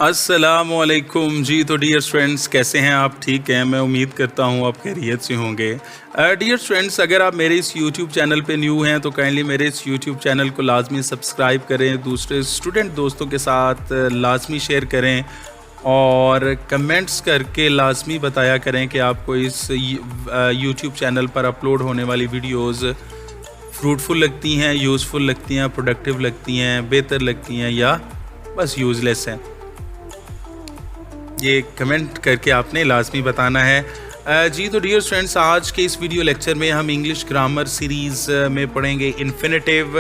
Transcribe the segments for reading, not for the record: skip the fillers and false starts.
अस्सलामुअलैकुम जी। तो dear students, कैसे हैं आप? ठीक हैं, मैं उम्मीद करता हूँ आप खैरियत से होंगे। डियर स्टूडेंट्स, अगर आप मेरे इस यूट्यूब चैनल पे न्यू हैं तो काइंडली मेरे इस यूट्यूब चैनल को लाजमी सब्सक्राइब करें, दूसरे स्टूडेंट दोस्तों के साथ लाजमी शेयर करें और कमेंट्स करके लाजमी बताया करें कि आपको इस यूट्यूब चैनल पर अपलोड होने वाली वीडियोज़ फ्रूटफुल लगती हैं, यूज़फुल लगती हैं, प्रोडक्टिव लगती हैं, बेहतर लगती हैं या बस यूज़लेस हैं। ये कमेंट करके आपने लाजमी बताना है। जी तो डियर स्टूडेंट्स, आज के इस वीडियो लेक्चर में हम इंग्लिश ग्रामर सीरीज़ में पढ़ेंगे इन्फिनेटिव।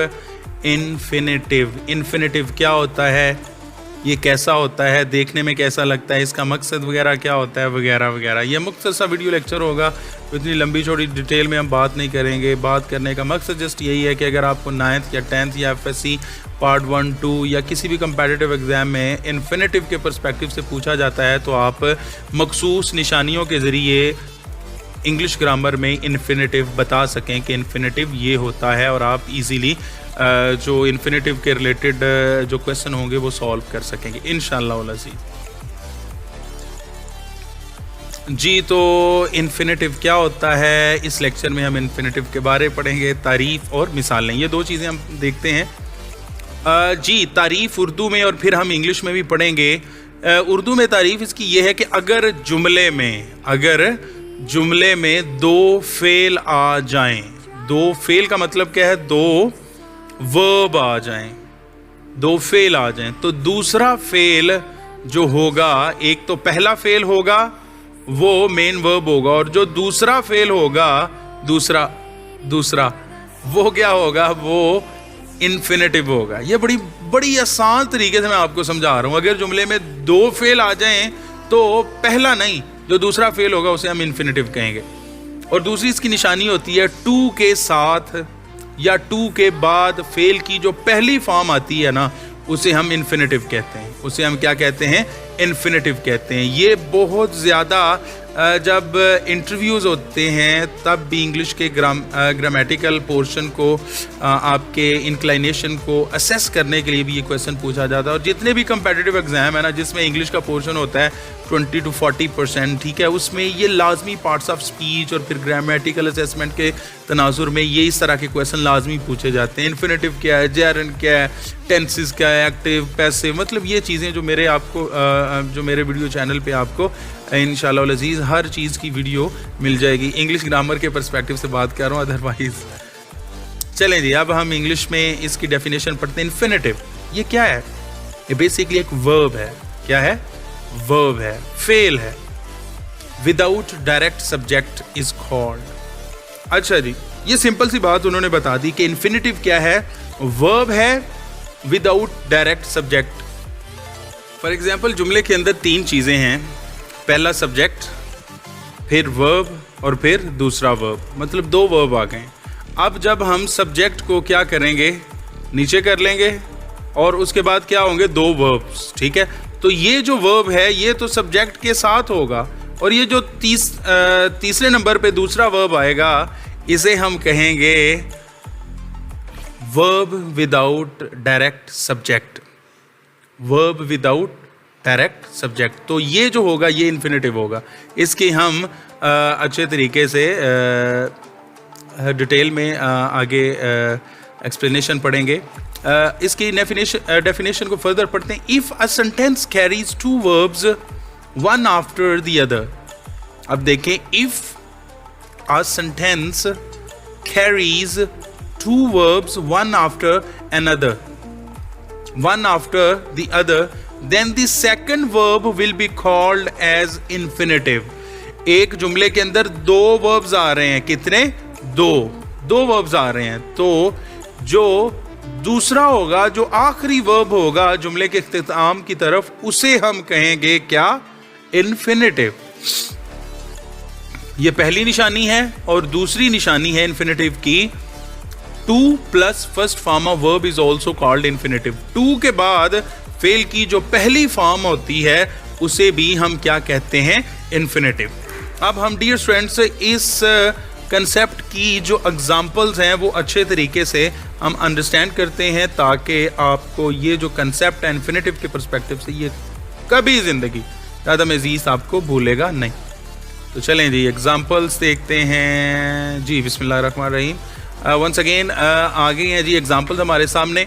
इन्फिनेटिव क्या होता है, ये कैसा होता है, देखने में कैसा लगता है, इसका मकसद वगैरह क्या होता है, वगैरह वगैरह। ये मुख्तसर सा वीडियो लेक्चर होगा, तो इतनी लंबी चौड़ी डिटेल में हम बात नहीं करेंगे। बात करने का मकसद जस्ट यही है कि अगर आपको 9th या 10th या FSC पार्ट 1, 2 या किसी भी कंपेटिटिव एग्ज़ाम में इन्फिनेटिव के पर्सपेक्टिव से पूछा जाता है तो आप मखसूस निशानियों के ज़रिए इंग्लिश ग्रामर में इन्फिनेटिव बता सकें कि इन्फिनेटिव ये होता है, और आप इजीली जो इन्फिनेटिव के रिलेटेड जो क्वेश्चन होंगे वो सॉल्व कर सकेंगे इंशाअल्लाह अज़ीज़। जी तो इन्फिनेटिव क्या होता है, इस लेक्चर में हम इन्फिनेटिव के बारे में पढ़ेंगे, तारीफ़ और मिसालें, ये दो चीज़ें हम देखते हैं। जी तारीफ़ उर्दू में और फिर हम इंग्लिश में भी पढ़ेंगे। उर्दू में तारीफ़ इसकी ये है कि अगर जुमले में दो फेल आ जाएं, दो फेल का मतलब क्या है, दो वर्ब आ जाएं, दो फेल आ जाएं, तो दूसरा फेल जो होगा, एक तो पहला फेल होगा वो मेन वर्ब होगा, और जो दूसरा फेल होगा दूसरा वो क्या होगा, वो इन्फिनेटिव होगा। ये बड़ी आसान तरीके से मैं आपको समझा रहा हूँ। अगर जुमले में दो फेल आ जाएं तो पहला नहीं, जो दूसरा फेल होगा उसे हम इन्फिनेटिव कहेंगे। और दूसरी इसकी निशानी होती है टू के साथ या टू के बाद फेल की जो पहली फॉर्म आती है ना, उसे हम इन्फिनेटिव कहते हैं। उसे हम क्या कहते हैं, इन्फिनेटिव कहते हैं। ये बहुत ज़्यादा जब इंटरव्यूज़ होते हैं तब भी इंग्लिश के ग्रामेटिकल पोर्शन को, आपके इंक्लाइनेशन को असेस करने के लिए भी ये क्वेश्चन पूछा जाता है। और जितने भी कंपेटिटिव एग्जाम है ना, जिसमें इंग्लिश का पोर्शन होता है 20 to 40%, ठीक है, उसमें ये लाजमी पार्ट्स ऑफ स्पीच और फिर ग्रामेटिकल असेसमेंट के तनाजुर में ये इस तरह के क्वेश्चन लाजमी पूछे जाते हैं। इन्फिनेटिव क्या है, जेरंड क्या है, टेंसेस क्या है, एक्टिव, पैसिव, मतलब ये चीज़ें जो मेरे वीडियो चैनल पे आपको इंशाअल्लाह अज़ीज़ हर चीज़ की वीडियो मिल जाएगी। इंग्लिश ग्रामर के पर्सपेक्टिव से बात कर रहा हूँ, अदरवाइज चलें जी। अब हम इंग्लिश में इसकी डेफिनेशन पढ़ते हैं। इन्फिनेटिव ये क्या है, ये बेसिकली एक वर्ब है। क्या है, वर्ब है, फेल है, without direct subject is called. अच्छा जी, ये सिंपल सी बात उन्होंने बता दी कि इन्फिनेटिव क्या है, वर्ब है without direct subject. For example, जुमले के अंदर तीन चीज़ें हैं, पहला सब्जेक्ट, फिर वर्ब और फिर दूसरा वर्ब, मतलब दो वर्ब आ गए। अब जब हम सब्जेक्ट को क्या करेंगे, नीचे कर लेंगे और उसके बाद क्या होंगे, दो वर्ब्स, ठीक है। तो ये जो वर्ब है ये तो सब्जेक्ट के साथ होगा, और ये जो तीसरे नंबर पे दूसरा वर्ब आएगा इसे हम कहेंगे verb without direct subject. Verb without direct subject, तो ये जो होगा ये इन्फिनेटिव होगा। इसकी हम अच्छे तरीके से डिटेल में आगे एक्सप्लेनेशन पढ़ेंगे। इसकी डेफिनेशन को फर्दर पढ़ते हैं। If a sentence carries to verbs one after the other. अब देखें, if a sentence carries to verbs one after another, one after the other, then the second verb will be called as infinitive। एक जुमले के अंदर दो verbs आ रहे हैं, कितने, दो verbs आ रहे हैं, तो जो दूसरा होगा, जो आखिरी verb होगा जुमले के इख्तिताम की तरफ, उसे हम कहेंगे क्या, infinitive। ये पहली निशानी है, और दूसरी निशानी है इन्फिनेटिव की, 2 plus first form of verb is also called infinitive। 2 के बाद फेल की जो पहली फॉर्म होती है उसे भी हम क्या कहते हैं, इन्फिनेटिव। अब हम डियर स्टूडेंट्स इस कंसेप्ट की जो एग्जांपल्स हैं वो अच्छे तरीके से हम अंडरस्टैंड करते हैं, ताकि आपको ये जो कंसेप्ट है इन्फिनेटिव के पर्सपेक्टिव से ये कभी ज़िंदगी ज़्यादा मज़ीद आपको भूलेगा नहीं। तो चलें जी एग्जाम्पल्स देखते हैं जी। बिस्मिल्लाहिर्रहमानिर्रहीम। वंस अगेन आ गई हैं जी एग्जाम्पल्स हमारे सामने।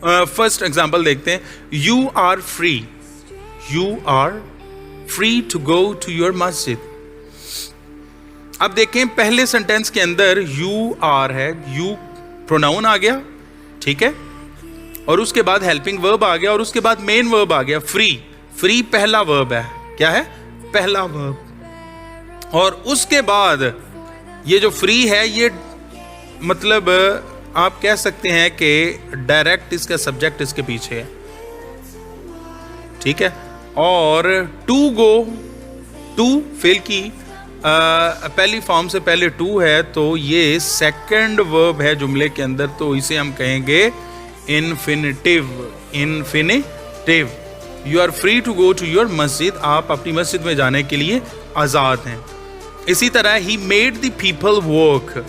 फर्स्ट एग्जाम्पल देखते हैं। You are free to go to your मस्जिद। अब देखें पहले सेंटेंस के अंदर यू आर है, यू प्रोनाउन आ गया, ठीक है, और उसके बाद हेल्पिंग वर्ब आ गया और उसके बाद मेन वर्ब आ गया फ्री पहला वर्ब है। क्या है? पहला वर्ब। और उसके बाद ये जो फ्री है ये मतलब आप कह सकते हैं कि डायरेक्ट इसका सब्जेक्ट इसके पीछे है, ठीक है। और टू गो, टू फेल की पहली फॉर्म से पहले टू है तो ये सेकंड वर्ब है जुमले के अंदर, तो इसे हम कहेंगे infinitive. You are free to go to your मस्जिद, आप अपनी मस्जिद में जाने के लिए आज़ाद हैं। इसी तरह he made the people work.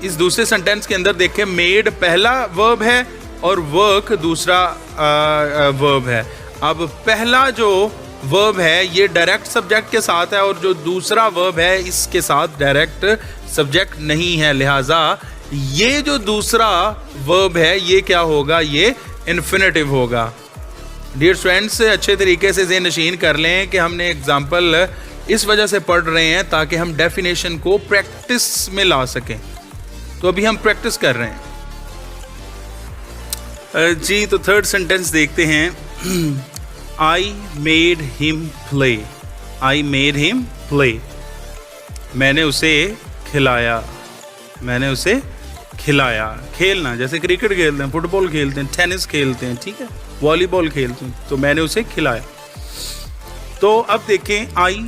इस दूसरे सेंटेंस के अंदर देखें मेड पहला वर्ब है और वर्क दूसरा वर्ब है। अब पहला जो वर्ब है ये डायरेक्ट सब्जेक्ट के साथ है और जो दूसरा वर्ब है इसके साथ डायरेक्ट सब्जेक्ट नहीं है, लिहाजा ये जो दूसरा वर्ब है ये क्या होगा? ये इन्फिनेटिव होगा। डियर स्टूडेंट्स, अच्छे तरीके से ज़हन नशीन कर लें कि हमने एग्जाम्पल इस वजह से पढ़ रहे हैं ताकि हम डेफिनेशन को प्रैक्टिस में ला सकें। तो अभी हम प्रैक्टिस कर रहे हैं जी। तो थर्ड सेंटेंस देखते हैं। I made him play. I made him play. मैंने उसे खिलाया। मैंने उसे खिलाया। खेलना, जैसे क्रिकेट खेलते हैं, फुटबॉल खेलते हैं, टेनिस खेलते हैं, ठीक है, वॉलीबॉल खेलते हैं, तो मैंने उसे खिलाया। तो अब देखें आई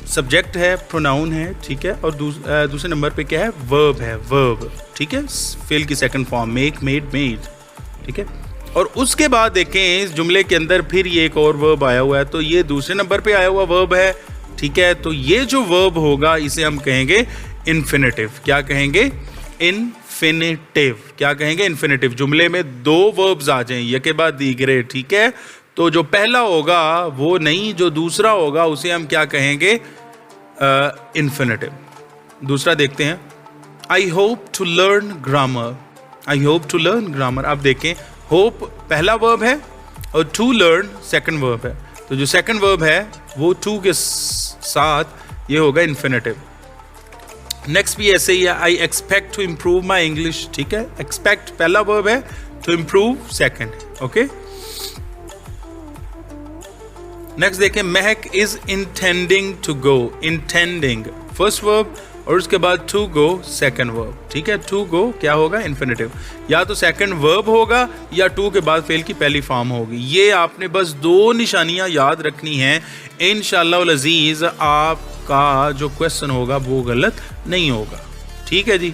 सब्जेक्ट है, प्रोनाउन है, ठीक है, और दूसरे नंबर पे क्या है? वर्ब है, वर्ब, ठीक है, फेल की second form make, made, made, ठीक है। और उसके बाद देखें इस जुमले के अंदर फिर ये एक और वर्ब आया हुआ है, तो ये दूसरे नंबर पे आया हुआ वर्ब है, ठीक है। तो ये जो वर्ब होगा इसे हम कहेंगे इन्फिनेटिव। क्या कहेंगे? इन्फिनेटिव। क्या कहेंगे? इन्फिनेटिव। जुमले में दो वर्ब्स आ जाएं एक के बाद दीगरे, ठीक है, तो जो पहला होगा वो नहीं, जो दूसरा होगा उसे हम क्या कहेंगे? इन्फिनेटिव। दूसरा देखते हैं। I hope to learn grammar. I hope to learn grammar. अब देखें होप पहला वर्ब है और टू लर्न सेकंड वर्ब है, तो जो सेकंड वर्ब है वो टू के साथ ये होगा इन्फिनेटिव। नेक्स्ट भी ऐसे ही है। I expect to improve my English, ठीक है, एक्सपेक्ट पहला वर्ब है, to improve second, okay. Next देखें। Mahak is intending to go. Intending first verb और उसके बाद टू गो सेकंड वर्ब, ठीक है। टू गो क्या होगा? इन्फिनेटिव। या तो सेकंड वर्ब होगा या टू के बाद फेल की पहली फॉर्म होगी। ये आपने बस दो निशानियां याद रखनी हैं, इंशाअल्लाह अज़ीज़ आपका जो क्वेश्चन होगा वो गलत नहीं होगा, ठीक है जी।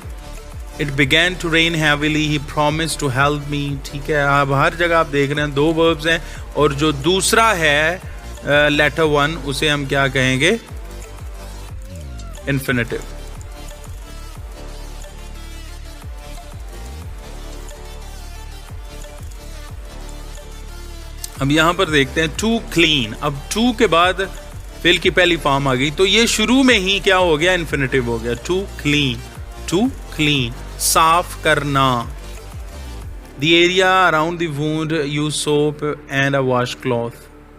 It began to rain heavily, he promise to help me, ठीक है। आप हर जगह आप देख रहे हैं दो वर्ब्स हैं और जो दूसरा है लेटर वन उसे हम क्या कहेंगे? इन्फिनेटिव। अब यहां पर देखते हैं टू क्लीन। अब टू के बाद फेल की पहली फॉर्म आ गई, तो ये शुरू में ही क्या हो गया? इन्फिनेटिव हो गया। टू क्लीन, टू क्लीन, साफ करना। The area around the wound use soap and a wash cloth,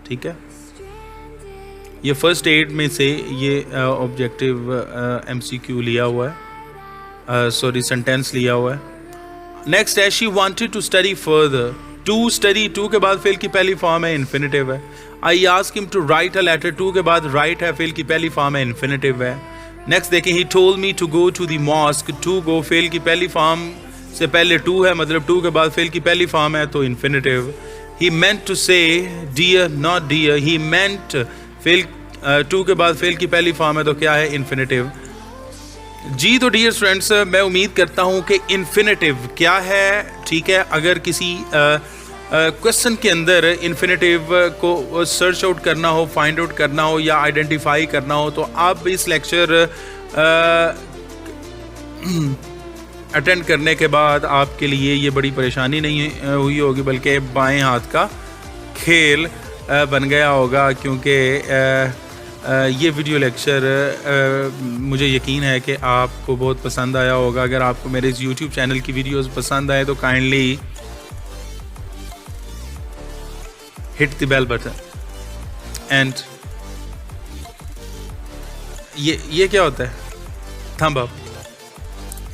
ठीक है। ये फर्स्ट एड में से ये ऑब्जेक्टिव MCQ लिया हुआ है, सॉरी सेंटेंस लिया हुआ है। नेक्स्ट है she wanted to study further. To study, to के बाद फेल की पहली फॉर्म है, इन्फिनेटिव है। I ask him to write a letter, to के बाद राइट है, फेल की पहली फॉर्म है, इन्फिनेटिव है। नेक्स्ट देखें। He told me to go to the mosque. To go फेल की पहली फॉर्म से पहले टू है, मतलब टू के बाद फेल की पहली फॉर्म है, तो infinitive. He meant to say dear, not dear. He meant फेल टू के बाद फेल की पहली फॉर्म है, तो क्या है? इन्फिनेटिव जी। तो डियर स्टूडेंट्स, मैं उम्मीद करता हूं कि इन्फिनेटिव क्या है, ठीक है। अगर किसी क्वेश्चन के अंदर इन्फिनेटिव को सर्च आउट करना हो, फाइंड आउट करना हो या आइडेंटिफाई करना हो, तो आप इस लेक्चर अटेंड करने के बाद आपके लिए ये बड़ी परेशानी नहीं हुई होगी, बल्कि बाएं हाथ का खेल बन गया होगा, क्योंकि ये वीडियो लेक्चर मुझे यकीन है कि आपको बहुत पसंद आया होगा। अगर आपको मेरे इस YouTube चैनल की वीडियोस पसंद आए तो kindly hit the bell button and ये क्या होता है, thumb up,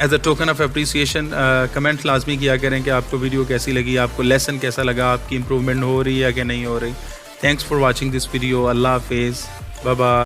as a token of appreciation. Comment लाजमी किया करें कि आपको वीडियो कैसी लगी, आपको लेसन कैसा लगा, आपकी इम्प्रूवमेंट हो रही है कि नहीं हो रही। Thanks for watching this video. Allah हाफिज़, बाय बाय।